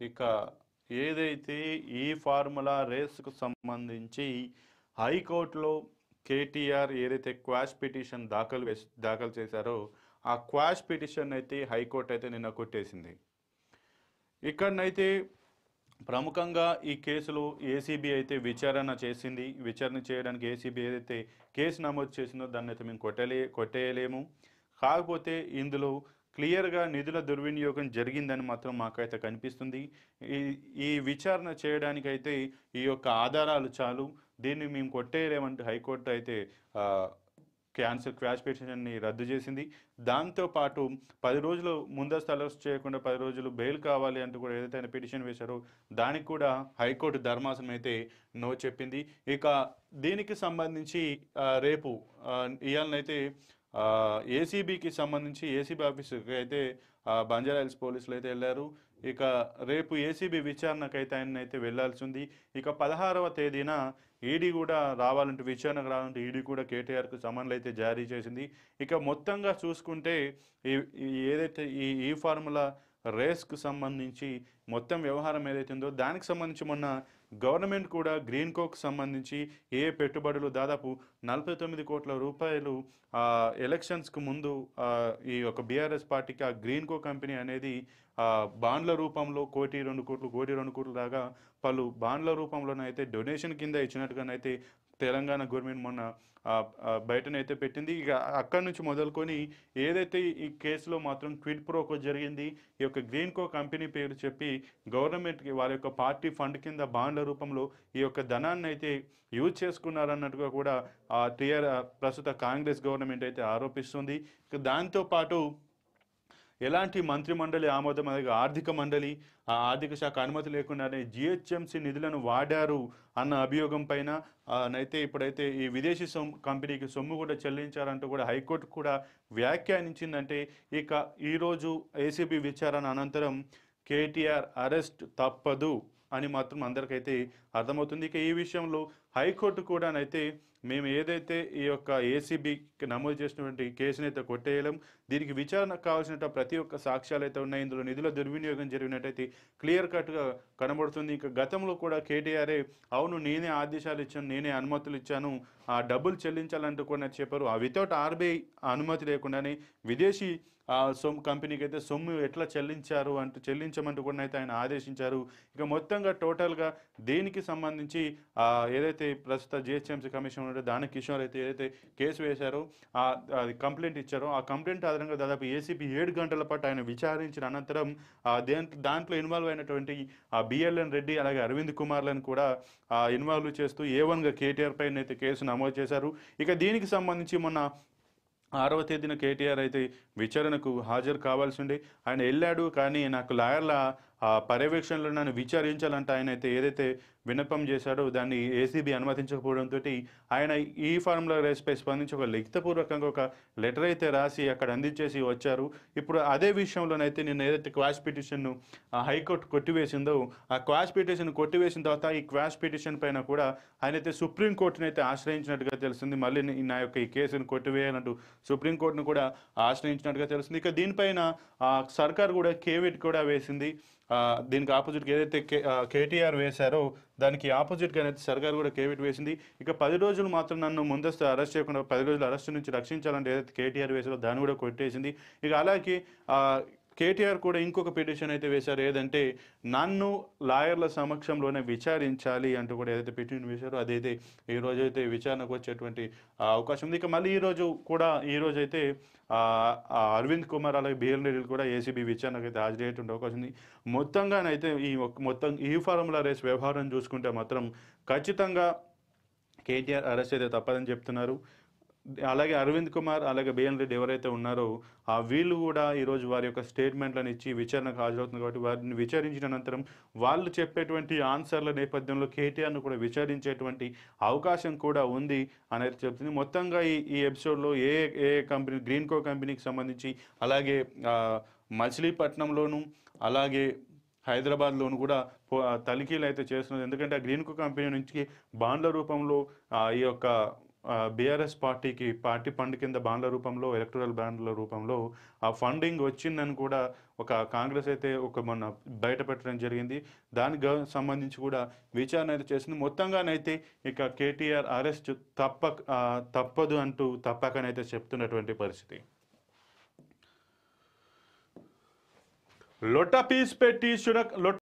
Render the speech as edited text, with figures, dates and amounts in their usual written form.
ఇక ఏదైతే ఈ ఫార్ములా రేస్కు సంబంధించి హైకోర్టులో కేటీఆర్ ఏదైతే క్వాష్ పిటిషన్ దాఖలు చేశారో ఆ క్వాష్ పిటిషన్ అయితే హైకోర్టు అయితే నిన్న కొట్టేసింది. ఇక్కడనైతే ప్రముఖంగా ఈ కేసులో ఏసీబీ అయితే విచారణ చేసింది. విచారణ చేయడానికి ఏసీబీ ఏదైతే కేసు నమోదు చేసిందో దాన్ని అయితే మేము కొట్టేయలేము. కాకపోతే ఇందులో క్లియర్గా నిధుల దుర్వినియోగం జరిగిందని మాత్రం మాకైతే కనిపిస్తుంది. ఈ ఈ విచారణ చేయడానికైతే ఈ యొక్క ఆధారాలు చాలు, దీన్ని మేము కొట్టేయలేమంటే హైకోర్టు అయితే క్వాష్ పిటిషన్ని రద్దు చేసింది. దాంతోపాటు 10 రోజులు ముందస్తు అరెస్ట్ చేయకుండా 10 రోజులు బెయిల్ కావాలి అంటూ కూడా ఏదైతే ఆయన పిటిషన్ వేశారో దానికి కూడా హైకోర్టు ధర్మాసనం అయితే నో చెప్పింది. ఇక దీనికి సంబంధించి రేపు ఇవాళనైతే ఏసీబీకి సంబంధించి ఏసీబీ ఆఫీసుకి అయితే బంజారాహిల్స్ పోలీసులు అయితే వెళ్ళారు. ఇక రేపు ఏసీబీ విచారణకైతే ఆయన అయితే వెళ్లాల్సి ఉంది. ఇక 16వ తేదీన ఈడీ కూడా రావాలంటే విచారణకు రావాలంటే ఈడీ కూడా కేటీఆర్కు సమన్లు అయితే జారీ చేసింది. ఇక మొత్తంగా చూసుకుంటే ఏదైతే ఈ ఫార్ములా రేస్కు సంబంధించి మొత్తం వ్యవహారం ఏదైతే ఉందో దానికి సంబంధించి మొన్న గవర్నమెంట్ కూడా గ్రీన్ కోకు సంబంధించి పెట్టుబడులు దాదాపు 49 కోట్ల రూపాయలు ఎలక్షన్స్కు ముందు ఈ యొక్క బీఆర్ఎస్ పార్టీకి ఆ గ్రీన్ కో కంపెనీ అనేది బాండ్ల రూపంలో 1-2 కోట్లు దాకా పలు బాండ్ల రూపంలోనైతే డొనేషన్ కింద ఇచ్చినట్టుగానైతే తెలంగాణ గవర్నమెంట్ మొన్న బయటనైతే పెట్టింది. ఇక అక్కడి నుంచి మొదలుకొని ఏదైతే ఈ కేసులో మాత్రం క్విడ్ ప్రోకో జరిగింది, ఈ యొక్క గ్రీన్ కో కంపెనీ పేరు చెప్పి గవర్నమెంట్కి వారి యొక్క పార్టీ ఫండ్ కింద బాండ్ల రూపంలో ఈ యొక్క ధనాన్ని అయితే యూజ్ చేసుకున్నారన్నట్టుగా కూడా ప్రస్తుత కాంగ్రెస్ గవర్నమెంట్ అయితే ఆరోపిస్తుంది. ఇక దాంతోపాటు ఎలాంటి మంత్రిమండలి ఆమోదం అలాగే ఆర్థిక మండలి ఆర్థిక శాఖ అనుమతి లేకుండానే జిహెచ్ఎంసీ నిధులను వాడారు అన్న అభియోగం పైన అయితే ఇప్పుడైతే ఈ విదేశీ కంపెనీకి సొమ్ము కూడా చెల్లించారంటూ కూడా హైకోర్టు కూడా వ్యాఖ్యానించిందంటే ఇక ఈరోజు ఏసీబీ విచారణ అనంతరం కేటీఆర్ అరెస్ట్ తప్పదు అని మాత్రం అందరికైతే అర్థమవుతుంది. ఇక ఈ విషయంలో హైకోర్టు కూడానైతే మేము ఏదైతే ఈ యొక్క ఏసీబీకి నమోదు చేసినటువంటి కేసుని అయితే కొట్టేయలేం, దీనికి విచారణకు కావాల్సిన ప్రతి ఒక్క సాక్ష్యాలు అయితే ఉన్నాయి, ఇందులో నిధుల దుర్వినియోగం జరిగినట్టయితే క్లియర్ కట్గా కనబడుతుంది. ఇక గతంలో కూడా కేటీఆర్ఏ అవును నేనే ఆదేశాలు ఇచ్చాను, నేనే అనుమతులు ఇచ్చాను, ఆ డబ్బులు చెల్లించాలంటూ కూడా చెప్పారు. వితౌట్ ఆర్బీఐ అనుమతి లేకుండానే విదేశీ కంపెనీకి అయితే సొమ్ము ఎట్లా చెల్లించమంటూ కూడా అయితే ఆయన ఆదేశించారు. ఇక మొత్తంగా టోటల్గా దీనికి సంబంధించి ఏదైతే ప్రస్తుత జిహెచ్ఎంసీ కమిషన్ ఉంటే దానికి కిషోర్ అయితే ఏదైతే కేసు వేశారో అది కంప్లైంట్ ఇచ్చారో ఆ కంప్లైంట్ ఆధారంగా దాదాపు ఏసీబీ 7 గంటల పాటు ఆయన విచారించిన అనంతరం దాంట్లో ఇన్వాల్వ్ అయినటువంటి బిఎల్ఎన్ రెడ్డి అలాగే అరవింద్ కుమార్లను కూడా ఇన్వాల్వ్ చేస్తూ A1గా కేటీఆర్ పైన అయితే కేసు నమోదు చేశారు. ఇక దీనికి సంబంధించి మొన్న 6వ తేదీన కేటీఆర్ అయితే విచారణకు హాజరు కావాల్సి ఉండే ఆయన వెళ్ళాడు. కానీ నాకు లాయర్ల పర్యవేక్షణలో నన్ను విచారించాలంటే ఆయన అయితే ఏదైతే విన్నపం చేశాడో దాన్ని ఏసీబీ అనుమతించకపోవడంతో ఆయన ఈ ఫార్ములా రేస్పై స్పందించి ఒక లిఖితపూర్వకంగా ఒక లెటర్ అయితే రాసి అక్కడ అందించేసి వచ్చారు. ఇప్పుడు అదే విషయంలోనైతే నేను ఏదైతే క్వాష్ పిటిషన్ను హైకోర్టు కొట్టివేసిందో ఆ క్వాష్ పిటిషన్ కొట్టివేసిన తర్వాత ఈ క్వాష్ పిటిషన్ పైన కూడా ఆయన అయితే సుప్రీంకోర్టును అయితే ఆశ్రయించినట్టుగా తెలుస్తుంది. మళ్ళీ నా యొక్క ఈ కేసును కొట్టివేయాలంటూ సుప్రీంకోర్టును కూడా ఆశ్రయించినట్టుగా తెలుస్తుంది. ఇక దీనిపైన సర్కార్ కూడా కేవిట్ కూడా వేసింది. దీనికి ఆపోజిట్గా ఏదైతే కేటీఆర్ వేశారో దానికి ఆపోజిట్గా అయితే సర్కార్ కూడా కేవిట్ వేసింది. ఇక 10 రోజులు మాత్రం నన్ను ముందస్తు అరెస్ట్ చేయకుండా 10 రోజులు అరెస్ట్ నుంచి రక్షించాలంటే ఏదైతే కేటీఆర్ వేశారో దాన్ని కూడా కొట్టేసింది. ఇక అలాగే కేటీఆర్ కూడా ఇంకొక పిటిషన్ అయితే వేశారు, ఏదంటే నన్ను లాయర్ల సమక్షంలోనే విచారించాలి అంటూ కూడా ఏదైతే పిటిషన్ వేశారో అదైతే ఈరోజు అయితే విచారణకు వచ్చేటువంటి అవకాశం ఉంది. ఇక మళ్ళీ ఈరోజు అయితే అరవింద్ కుమార్ అలాగే బిఎల్ రెడ్డి కూడా ఏసీబీ విచారణకు అయితే హాజరయ్యేటువంటి అవకాశం ఉంది. మొత్తంగానైతే ఈ ఫార్ములా రేస్ వ్యవహారం చూసుకుంటే మాత్రం ఖచ్చితంగా కేటీఆర్ అరెస్ట్ అయితే తప్పదని చెప్తున్నారు. అలాగే అరవింద్ కుమార్ అలాగే బిఎన్ రెడ్డి ఎవరైతే ఉన్నారో వీళ్ళు కూడా ఈరోజు వారి యొక్క స్టేట్మెంట్లను ఇచ్చి విచారణకు హాజరవుతుంది కాబట్టి వారిని విచారించిన అనంతరం వాళ్ళు చెప్పేటువంటి ఆన్సర్ల నేపథ్యంలో కేటీఆర్ను కూడా విచారించేటువంటి అవకాశం కూడా ఉంది అనేది చెప్తుంది. మొత్తంగా ఈ ఎపిసోడ్లో ఏ కంపెనీ గ్రీన్ కో కంపెనీకి సంబంధించి అలాగే మచిలీపట్నంలోను అలాగే హైదరాబాద్లోను కూడా తనిఖీలు అయితే చేస్తున్నది. ఎందుకంటే ఆ గ్రీన్ కో కంపెనీ నుంచి బాండ్ల రూపంలో ఈ యొక్క బీఆర్ఎస్ పార్టీకి పార్టీ ఫండ్ కింద బాండ్ల రూపంలో, ఎలక్టోరల్ బాండ్ల రూపంలో ఆ ఫండింగ్ వచ్చిందని కూడా ఒక కాంగ్రెస్ అయితే ఒక మొన్న బయట పెట్టడం జరిగింది. దానికి సంబంధించి కూడా విచారణ అయితే చేసింది. మొత్తంగానైతే ఇక కేటీఆర్ అరెస్ట్ తప్పదు అంటూ తప్పకనైతే చెప్తున్నటువంటి పరిస్థితి. లొట్ట పీస్ పెట్టి